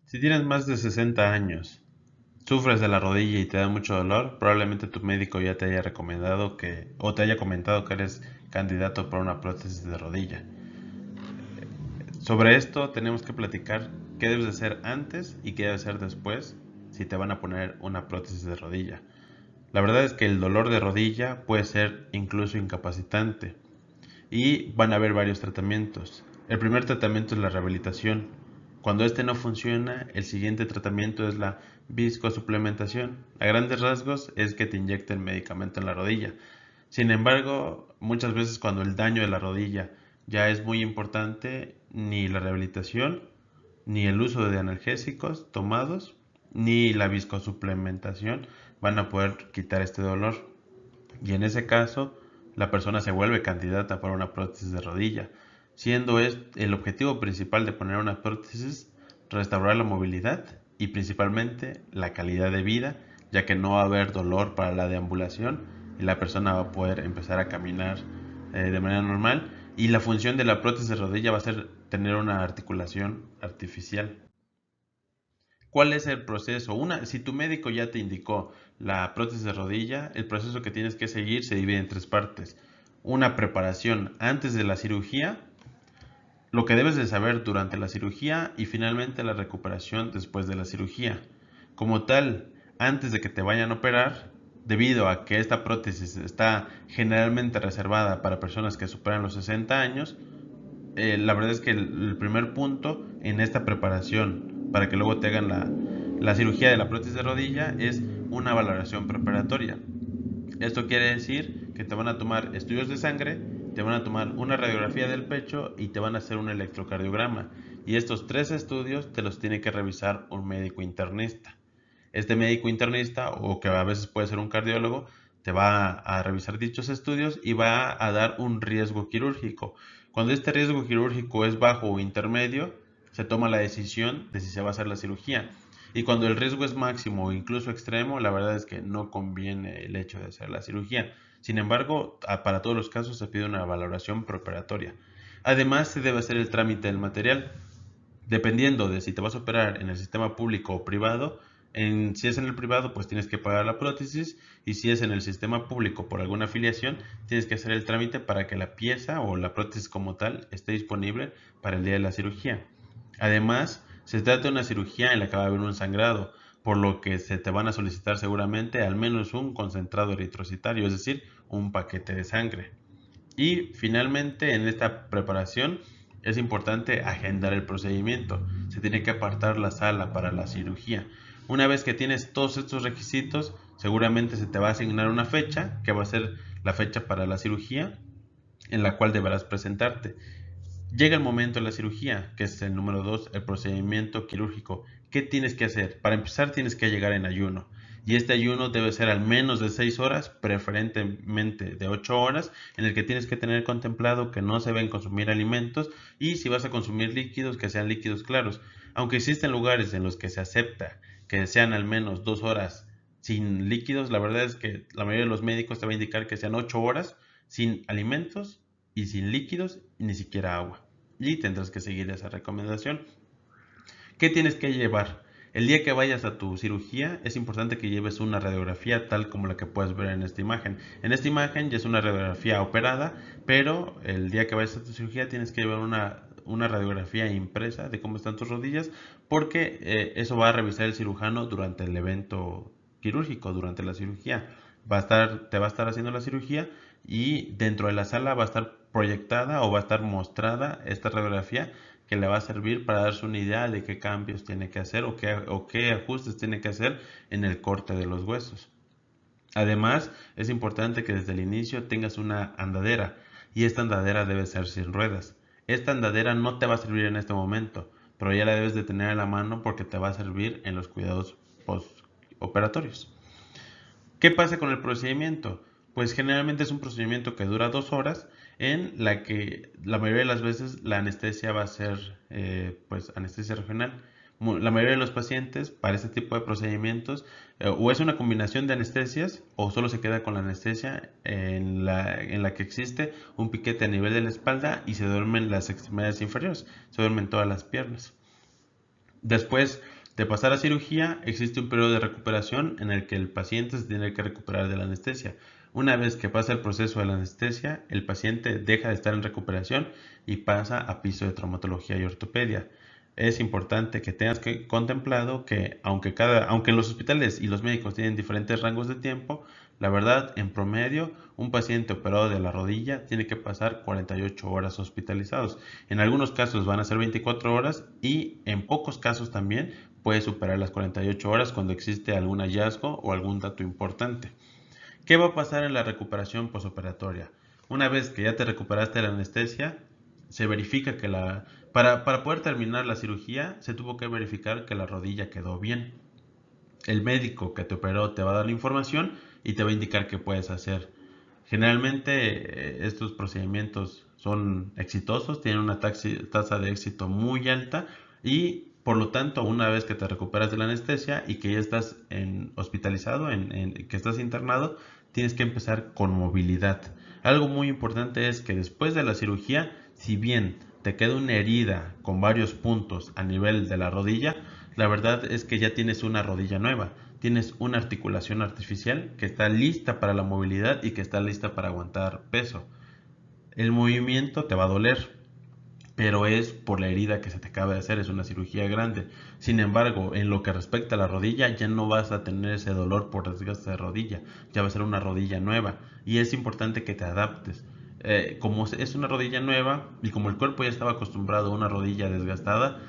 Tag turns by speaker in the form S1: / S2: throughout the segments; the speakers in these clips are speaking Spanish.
S1: Si tienes más de 60 años, sufres de la rodilla y te da mucho dolor, probablemente tu médico ya te haya recomendado o te haya comentado que eres candidato para una prótesis de rodilla. Sobre esto tenemos que platicar qué debes de hacer antes y qué debes hacer después si te van a poner una prótesis de rodilla. La verdad es que el dolor de rodilla puede ser incluso incapacitante y van a haber varios tratamientos. El primer tratamiento es la rehabilitación. Cuando este no funciona, el siguiente tratamiento es la viscosuplementación. A grandes rasgos es que te inyecten medicamento en la rodilla. Sin embargo, muchas veces cuando el daño de la rodilla ya es muy importante, ni la rehabilitación, ni el uso de analgésicos tomados, ni la viscosuplementación van a poder quitar este dolor. Y en ese caso, la persona se vuelve candidata para una prótesis de rodilla, siendo el objetivo principal de poner una prótesis restaurar la movilidad y principalmente la calidad de vida, ya que no va a haber dolor para la deambulación y la persona va a poder empezar a caminar de manera normal. Y la función de la prótesis de rodilla va a ser tener una articulación artificial. ¿Cuál es el proceso? Si tu médico ya te indicó la prótesis de rodilla, el proceso que tienes que seguir se divide en tres partes. Una preparación antes de la cirugía, lo que debes de saber durante la cirugía y finalmente la recuperación después de la cirugía. Como tal, antes de que te vayan a operar, debido a que esta prótesis está generalmente reservada para personas que superan los 60 años, la verdad es que el primer punto en esta preparación para que luego te hagan la cirugía de la prótesis de rodilla es una valoración preparatoria. Esto quiere decir que te van a tomar estudios de sangre, te van a tomar una radiografía del pecho y te van a hacer un electrocardiograma. Y estos tres estudios te los tiene que revisar un médico internista. Este médico internista, o que a veces puede ser un cardiólogo, te va a revisar dichos estudios y va a dar un riesgo quirúrgico. Cuando este riesgo quirúrgico es bajo o intermedio, se toma la decisión de si se va a hacer la cirugía. Y cuando el riesgo es máximo o incluso extremo, la verdad es que no conviene el hecho de hacer la cirugía. Sin embargo, para todos los casos se pide una valoración preoperatoria. Además, se debe hacer el trámite del material. Dependiendo de si te vas a operar en el sistema público o privado, si es en el privado, pues tienes que pagar la prótesis, y si es en el sistema público por alguna afiliación, tienes que hacer el trámite para que la pieza o la prótesis como tal esté disponible para el día de la cirugía. Además, se trata de una cirugía en la que va a haber un sangrado, por lo que se te van a solicitar seguramente al menos un concentrado eritrocitario, es decir, un paquete de sangre. Y finalmente, en esta preparación es importante agendar el procedimiento. Se tiene que apartar la sala para la cirugía. Una vez que tienes todos estos requisitos, seguramente se te va a asignar una fecha, que va a ser la fecha para la cirugía, en la cual deberás presentarte. Llega el momento de la cirugía, que es el número 2, el procedimiento quirúrgico. ¿Qué tienes que hacer? Para empezar tienes que llegar en ayuno. Y este ayuno debe ser al menos de 6 horas, preferentemente de 8 horas, en el que tienes que tener contemplado que no se deben consumir alimentos y si vas a consumir líquidos, que sean líquidos claros. Aunque existen lugares en los que se acepta que sean al menos 2 horas sin líquidos, la verdad es que la mayoría de los médicos te va a indicar que sean 8 horas sin alimentos y sin líquidos y ni siquiera agua. Y tendrás que seguir esa recomendación. ¿Qué tienes que llevar? El día que vayas a tu cirugía es importante que lleves una radiografía tal como la que puedes ver en esta imagen. En esta imagen ya es una radiografía operada, pero el día que vayas a tu cirugía tienes que llevar una radiografía impresa de cómo están tus rodillas, porque eso va a revisar el cirujano durante el evento quirúrgico, durante la cirugía. Te va a estar haciendo la cirugía y dentro de la sala va a estar proyectada o va a estar mostrada esta radiografía que le va a servir para darse una idea de qué cambios tiene que hacer o qué ajustes tiene que hacer en el corte de los huesos. Además, es importante que desde el inicio tengas una andadera y esta andadera debe ser sin ruedas. Esta andadera no te va a servir en este momento, pero ya la debes de tener a la mano porque te va a servir en los cuidados postoperatorios. ¿Qué pasa con el procedimiento? Pues generalmente es un procedimiento que dura 2 horas en la que la mayoría de las veces la anestesia va a ser pues anestesia regional. La mayoría de los pacientes para este tipo de procedimientos o es una combinación de anestesias o solo se queda con la anestesia en la que existe un piquete a nivel de la espalda y se duermen las extremidades inferiores, se duermen todas las piernas. Después De pasar a cirugía, existe un periodo de recuperación en el que el paciente se tiene que recuperar de la anestesia. Una vez que pasa el proceso de la anestesia, el paciente deja de estar en recuperación y pasa a piso de traumatología y ortopedia. Es importante que tengas contemplado que aunque los hospitales y los médicos tienen diferentes rangos de tiempo, la verdad, en promedio, un paciente operado de la rodilla tiene que pasar 48 horas hospitalizados. En algunos casos van a ser 24 horas y en pocos casos también puede superar las 48 horas cuando existe algún hallazgo o algún dato importante. ¿Qué va a pasar en la recuperación posoperatoria? Una vez que ya te recuperaste de la anestesia, se verifica que para poder terminar la cirugía, se tuvo que verificar que la rodilla quedó bien. El médico que te operó te va a dar la información y te va a indicar qué puedes hacer. Generalmente estos procedimientos son exitosos, tienen una tasa de éxito muy alta y por lo tanto una vez que te recuperas de la anestesia y que ya estás hospitalizado, que estás internado, tienes que empezar con movilidad. Algo muy importante es que después de la cirugía, si bien te queda una herida con varios puntos a nivel de la rodilla, la verdad es que ya tienes una rodilla nueva, tienes una articulación artificial que está lista para la movilidad y que está lista para aguantar peso. El movimiento te va a doler, pero es por la herida que se te acaba de hacer, es una cirugía grande. Sin embargo, en lo que respecta a la rodilla, ya no vas a tener ese dolor por desgaste de rodilla, ya va a ser una rodilla nueva y es importante que te adaptes. Como es una rodilla nueva y como el cuerpo ya estaba acostumbrado a una rodilla desgastada,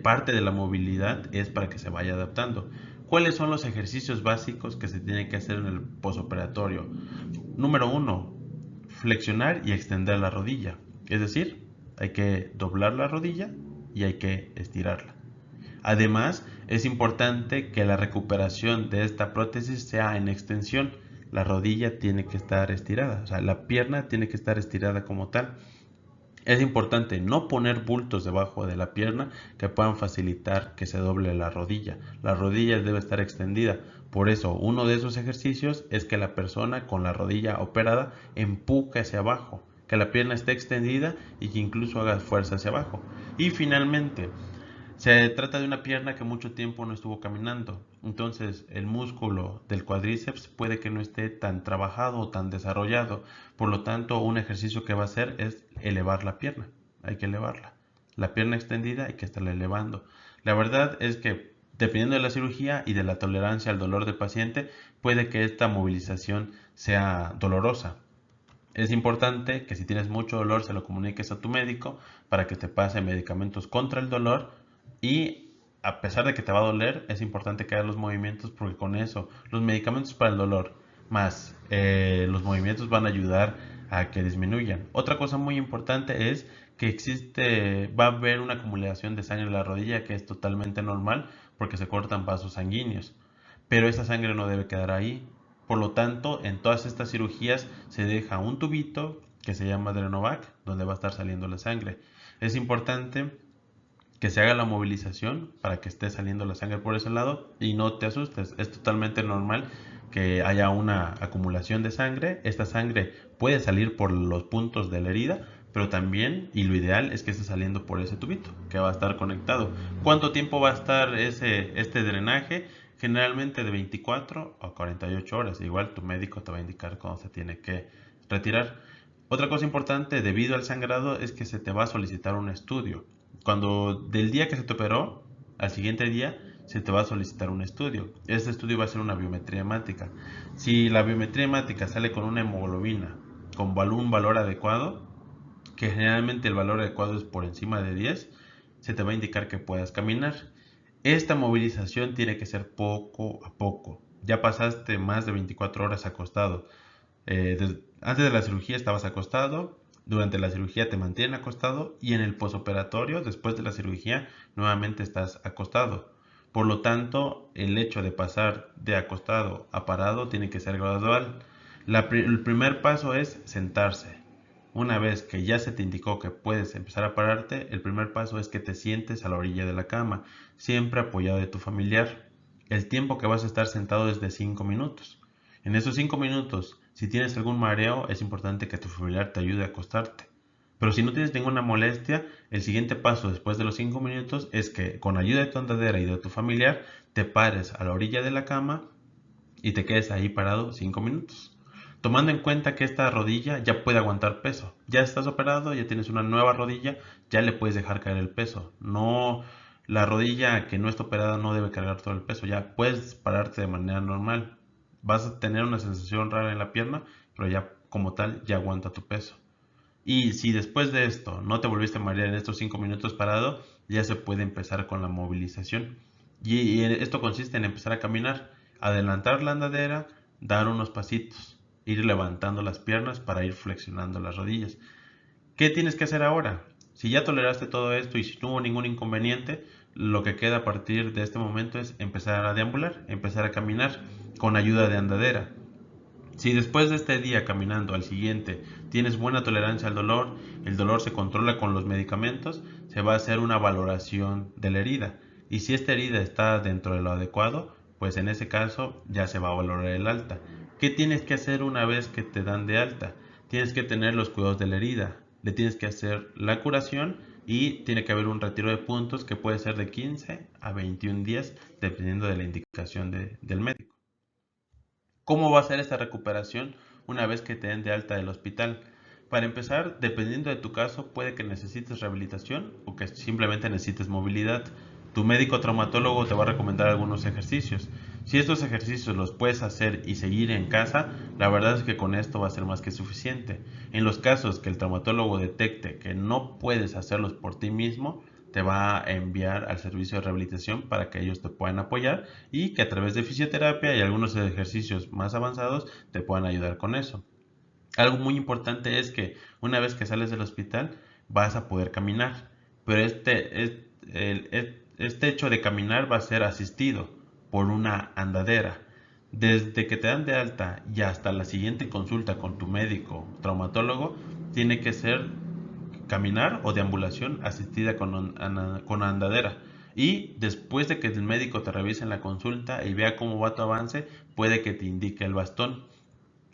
S1: parte de la movilidad es para que se vaya adaptando. ¿Cuáles son los ejercicios básicos que se tienen que hacer en el posoperatorio? Número uno, flexionar y extender la rodilla. Es decir, hay que doblar la rodilla y hay que estirarla. Además, es importante que la recuperación de esta prótesis sea en extensión. La rodilla tiene que estar estirada, o sea, la pierna tiene que estar estirada como tal. Es importante no poner bultos debajo de la pierna que puedan facilitar que se doble la rodilla. La rodilla debe estar extendida. Por eso, uno de esos ejercicios es que la persona con la rodilla operada empuje hacia abajo, que la pierna esté extendida y que incluso haga fuerza hacia abajo. Y finalmente, se trata de una pierna que mucho tiempo no estuvo caminando, entonces el músculo del cuádriceps puede que no esté tan trabajado o tan desarrollado, por lo tanto un ejercicio que va a hacer es elevar la pierna, hay que elevarla. La pierna extendida hay que estarla elevando. La verdad es que dependiendo de la cirugía y de la tolerancia al dolor del paciente, puede que esta movilización sea dolorosa. Es importante que si tienes mucho dolor se lo comuniques a tu médico para que te pase medicamentos contra el dolor y a pesar de que te va a doler, es importante que hagas los movimientos porque con eso, los medicamentos para el dolor más los movimientos van a ayudar a que disminuyan. Otra cosa muy importante es que va a haber una acumulación de sangre en la rodilla que es totalmente normal porque se cortan vasos sanguíneos, pero esa sangre no debe quedar ahí. Por lo tanto, en todas estas cirugías se deja un tubito que se llama Drenovac, donde va a estar saliendo la sangre. Es importante que se haga la movilización para que esté saliendo la sangre por ese lado y no te asustes, es totalmente normal que haya una acumulación de sangre. Esta sangre puede salir por los puntos de la herida, pero también, y lo ideal es que esté saliendo por ese tubito que va a estar conectado. ¿Cuánto tiempo va a estar este drenaje? Generalmente de 24 a 48 horas. Igual tu médico te va a indicar cuándo se tiene que retirar. Otra cosa importante debido al sangrado es que se te va a solicitar un estudio. Cuando del día que se te operó, al siguiente día se te va a solicitar un estudio. Este estudio va a ser una biometría hemática. Si la biometría hemática sale con una hemoglobina con un valor adecuado, que generalmente el valor adecuado es por encima de 10, se te va a indicar que puedas caminar. Esta movilización tiene que ser poco a poco. Ya pasaste más de 24 horas acostado. Antes de la cirugía estabas acostado, durante la cirugía te mantienen acostado y en el posoperatorio, después de la cirugía, nuevamente estás acostado. Por lo tanto, el hecho de pasar de acostado a parado tiene que ser gradual. El primer paso es sentarse. Una vez que ya se te indicó que puedes empezar a pararte, el primer paso es que te sientes a la orilla de la cama, siempre apoyado de tu familiar. El tiempo que vas a estar sentado es de 5 minutos. En esos 5 minutos, si tienes algún mareo, es importante que tu familiar te ayude a acostarte. Pero si no tienes ninguna molestia, el siguiente paso después de los 5 minutos es que con ayuda de tu andadera y de tu familiar te pares a la orilla de la cama y te quedes ahí parado 5 minutos. Tomando en cuenta que esta rodilla ya puede aguantar peso. Ya estás operado, ya tienes una nueva rodilla, ya le puedes dejar caer el peso. No, la rodilla que no está operada no debe cargar todo el peso. Ya puedes pararte de manera normal. Vas a tener una sensación rara en la pierna, pero ya como tal ya aguanta tu peso. Y si después de esto no te volviste a marear en estos 5 minutos parado, ya se puede empezar con la movilización. Y esto consiste en empezar a caminar, adelantar la andadera, dar unos pasitos, ir levantando las piernas para ir flexionando las rodillas. ¿Qué tienes que hacer ahora? Si ya toleraste todo esto y si no hubo ningún inconveniente, lo que queda a partir de este momento es empezar a deambular, empezar a caminar con ayuda de andadera. Si después de este día caminando al siguiente tienes buena tolerancia al dolor, el dolor se controla con los medicamentos, se va a hacer una valoración de la herida. Y si esta herida está dentro de lo adecuado, pues en ese caso ya se va a valorar el alta. ¿Qué tienes que hacer una vez que te dan de alta? Tienes que tener los cuidados de la herida, le tienes que hacer la curación y tiene que haber un retiro de puntos que puede ser de 15 a 21 días dependiendo de la indicación del médico. ¿Cómo va a ser esta recuperación una vez que te den de alta del hospital? Para empezar, dependiendo de tu caso, puede que necesites rehabilitación o que simplemente necesites movilidad. Tu médico traumatólogo te va a recomendar algunos ejercicios. Si estos ejercicios los puedes hacer y seguir en casa, la verdad es que con esto va a ser más que suficiente. En los casos que el traumatólogo detecte que no puedes hacerlos por ti mismo, te va a enviar al servicio de rehabilitación para que ellos te puedan apoyar y que a través de fisioterapia y algunos ejercicios más avanzados te puedan ayudar con eso. Algo muy importante es que una vez que sales del hospital vas a poder caminar, pero este hecho de caminar va a ser asistido por una andadera. Desde que te dan de alta y hasta la siguiente consulta con tu médico traumatólogo, tiene que ser caminar o deambulación asistida con andadera. Y después de que el médico te revise en la consulta y vea cómo va tu avance, puede que te indique el bastón.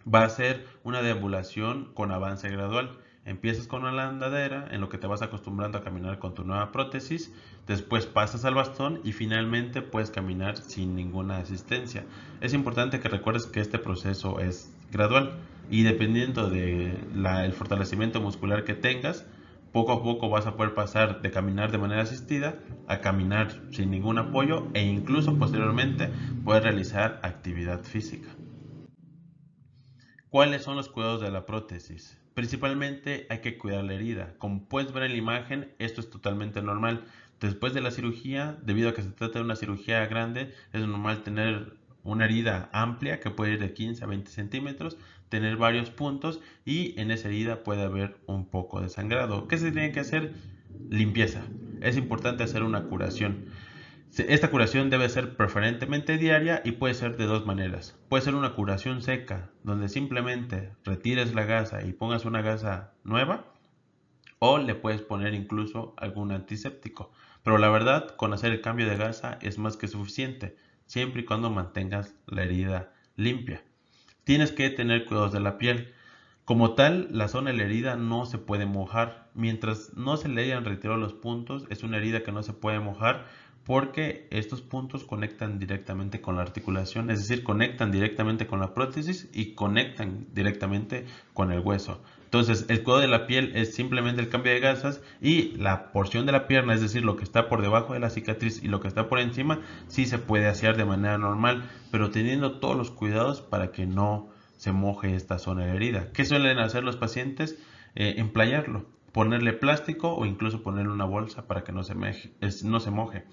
S1: Va a ser una deambulación con avance gradual. Empiezas con la andadera, en lo que te vas acostumbrando a caminar con tu nueva prótesis, después pasas al bastón y finalmente puedes caminar sin ninguna asistencia. Es importante que recuerdes que este proceso es gradual y dependiendo del fortalecimiento muscular que tengas, poco a poco vas a poder pasar de caminar de manera asistida a caminar sin ningún apoyo e incluso posteriormente poder realizar actividad física. ¿Cuáles son los cuidados de la prótesis? Principalmente hay que cuidar la herida. Como puedes ver en la imagen, esto es totalmente normal. Después de la cirugía, debido a que se trata de una cirugía grande, es normal tener una herida amplia que puede ir de 15 a 20 centímetros, tener varios puntos y en esa herida puede haber un poco de sangrado. ¿Qué se tiene que hacer? Limpieza. Es importante hacer una curación. Esta curación debe ser preferentemente diaria y puede ser de dos maneras. Puede ser una curación seca, donde simplemente retires la gasa y pongas una gasa nueva, o le puedes poner incluso algún antiséptico. Pero la verdad, con hacer el cambio de gasa es más que suficiente, siempre y cuando mantengas la herida limpia. Tienes que tener cuidados de la piel. Como tal, la zona de la herida no se puede mojar. Mientras no se le hayan retirado los puntos, es una herida que no se puede mojar porque estos puntos conectan directamente con la articulación, es decir, conectan directamente con la prótesis y conectan directamente con el hueso. Entonces, el cuidado de la piel es simplemente el cambio de gasas y la porción de la pierna, es decir, lo que está por debajo de la cicatriz y lo que está por encima, sí se puede asear de manera normal, pero teniendo todos los cuidados para que no se moje esta zona de la herida. ¿Qué suelen hacer los pacientes? Emplayarlo, ponerle plástico o incluso ponerle una bolsa para que no se moje.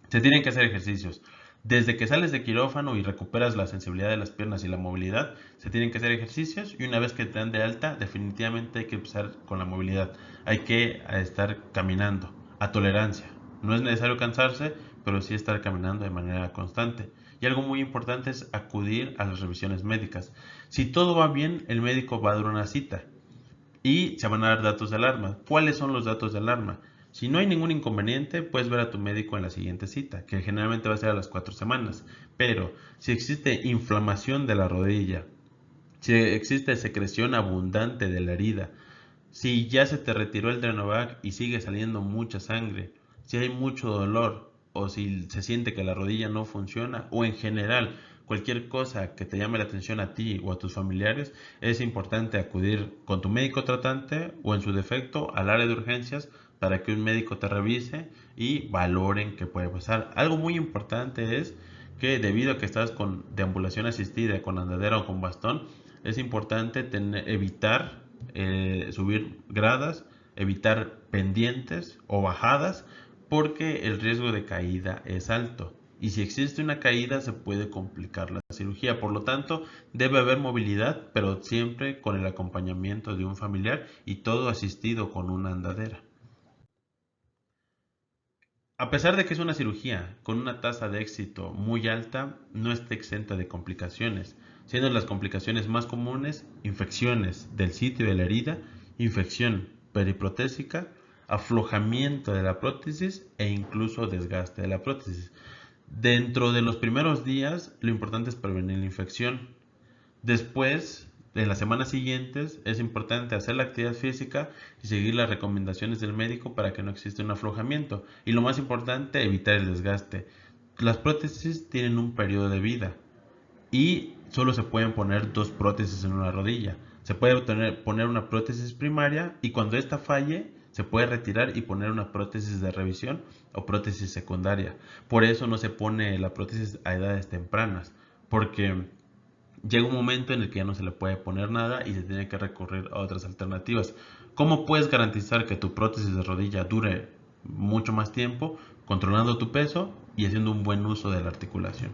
S1: Se tienen que hacer ejercicios. Desde que sales de quirófano y recuperas la sensibilidad de las piernas y la movilidad, se tienen que hacer ejercicios y una vez que te dan de alta, definitivamente hay que empezar con la movilidad. Hay que estar caminando a tolerancia. No es necesario cansarse, pero sí estar caminando de manera constante. Y algo muy importante es acudir a las revisiones médicas. Si todo va bien, el médico va a dar una cita y se van a dar datos de alarma. ¿Cuáles son los datos de alarma? Si no hay ningún inconveniente, puedes ver a tu médico en la siguiente cita, que generalmente va a ser a las 4 semanas. Pero si existe inflamación de la rodilla, si existe secreción abundante de la herida, Si ya se te retiró el Drenovac y sigue saliendo mucha sangre, si hay mucho dolor o si se siente que la rodilla no funciona o en general cualquier cosa que te llame la atención a ti o a tus familiares, es importante acudir con tu médico tratante o en su defecto al área de urgencias para que un médico te revise y valoren qué puede pasar. Algo muy importante es que debido a que estás con deambulación asistida, con andadera o con bastón, es importante evitar subir gradas, evitar pendientes o bajadas, porque el riesgo de caída es alto. Y si existe una caída se puede complicar la cirugía. Por lo tanto, debe haber movilidad, pero siempre con el acompañamiento de un familiar y todo asistido con una andadera. A pesar de que es una cirugía con una tasa de éxito muy alta, no está exenta de complicaciones, siendo las complicaciones más comunes infecciones del sitio de la herida, infección periprotésica, aflojamiento de la prótesis e incluso desgaste de la prótesis. Dentro de los primeros días, lo importante es prevenir la infección. Después, en las semanas siguientes, es importante hacer la actividad física y seguir las recomendaciones del médico para que no exista un aflojamiento. Y lo más importante, evitar el desgaste. Las prótesis tienen un periodo de vida y solo se pueden poner dos prótesis en una rodilla. Se puede poner una prótesis primaria y cuando esta falle, se puede retirar y poner una prótesis de revisión o prótesis secundaria. Por eso no se pone la prótesis a edades tempranas, porque llega un momento en el que ya no se le puede poner nada y se tiene que recurrir a otras alternativas. ¿Cómo puedes garantizar que tu prótesis de rodilla dure mucho más tiempo? Controlando tu peso y haciendo un buen uso de la articulación.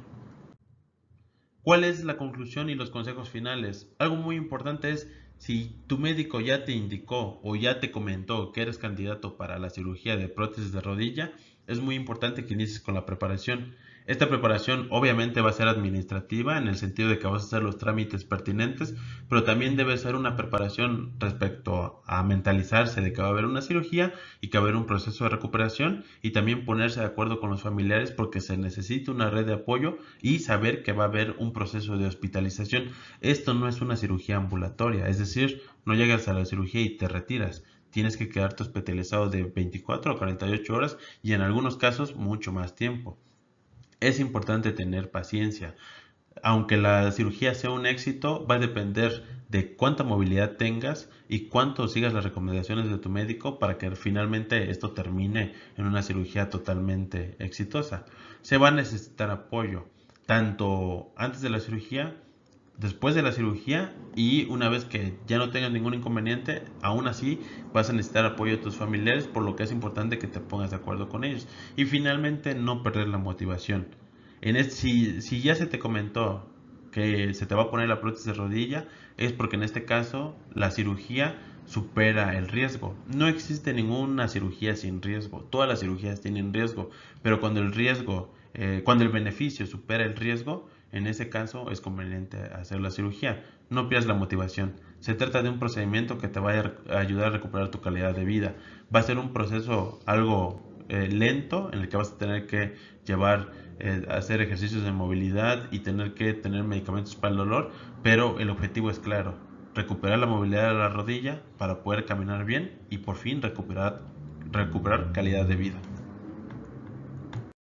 S1: ¿Cuál es la conclusión y los consejos finales? Algo muy importante es, si tu médico ya te indicó o ya te comentó que eres candidato para la cirugía de prótesis de rodilla, es muy importante que inicies con la preparación. Esta preparación obviamente va a ser administrativa en el sentido de que vas a hacer los trámites pertinentes, pero también debe ser una preparación respecto a mentalizarse de que va a haber una cirugía y que va a haber un proceso de recuperación y también ponerse de acuerdo con los familiares porque se necesita una red de apoyo y saber que va a haber un proceso de hospitalización. Esto no es una cirugía ambulatoria, es decir, no llegas a la cirugía y te retiras. Tienes que quedarte hospitalizado de 24 a 48 horas y en algunos casos mucho más tiempo. Es importante tener paciencia. Aunque la cirugía sea un éxito, va a depender de cuánta movilidad tengas y cuánto sigas las recomendaciones de tu médico para que finalmente esto termine en una cirugía totalmente exitosa. Se va a necesitar apoyo, tanto antes de la cirugía, después de la cirugía y una vez que ya no tengas ningún inconveniente, aún así vas a necesitar apoyo de tus familiares, por lo que es importante que te pongas de acuerdo con ellos. Y finalmente, no perder la motivación. Si ya se te comentó que se te va a poner la prótesis de rodilla, es porque en este caso la cirugía supera el riesgo. No existe ninguna cirugía sin riesgo. Todas las cirugías tienen riesgo, pero cuando el beneficio supera el riesgo, en ese caso es conveniente hacer la cirugía. No pierdas la motivación. Se trata de un procedimiento que te va a ayudar a recuperar tu calidad de vida. Va a ser un proceso algo lento en el que vas a tener que hacer ejercicios de movilidad y tener que tener medicamentos para el dolor, pero el objetivo es claro: recuperar la movilidad de la rodilla para poder caminar bien y por fin recuperar calidad de vida.